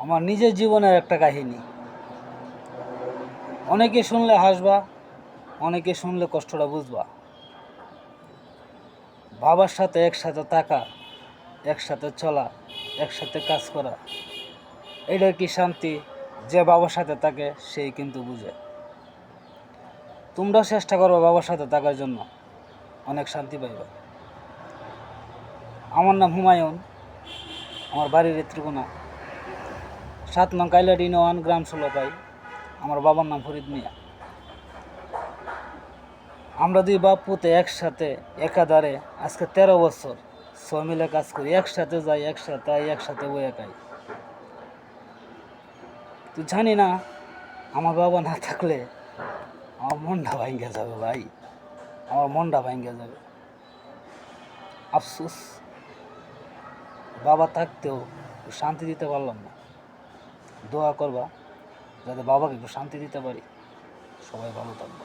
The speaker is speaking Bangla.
আমার নিজের জীবনের একটা কাহিনী। অনেকে শুনলে হাসবা, অনেকে শুনলে কষ্টটা বুঝবা। বাবার সাথে একসাথে থাকা, একসাথে চলা, একসাথে কাজ করা, এটা কি শান্তি? যে বাবার সাথে থাকে সেই কিন্তু বুঝে। তোমরাও চেষ্টা করো বাবার সাথে থাকার জন্য, অনেক শান্তি পাইবা। আমার নাম হুমায়ুন, আমার বাড়ির ত্রিকোণা, 7 নং কাইলাডি ইউনিয়ন, গ্রাম ষোলপাই। আমার বাবার নাম ফরিদ মিয়া। আমরা দুই বাপ পুতে একসাথে একাধারে আজকে 13 বছর সবাই মিলে কাজ করি, একসাথে যাই, একসাথে আই, একসাথে বই একাই। তুই জানি না আমার বাবা না থাকলে আমার মনটা ভাঙ্গে যাবে ভাই, আমার মনটা ভাঙ্গে যাবে। আফসোস, বাবা থাকতেও শান্তি দিতে পারলাম না। দোয়া করবা যাতে বাবাকে একটু শান্তি দিতে পারি। সবাই ভালো থাকবে।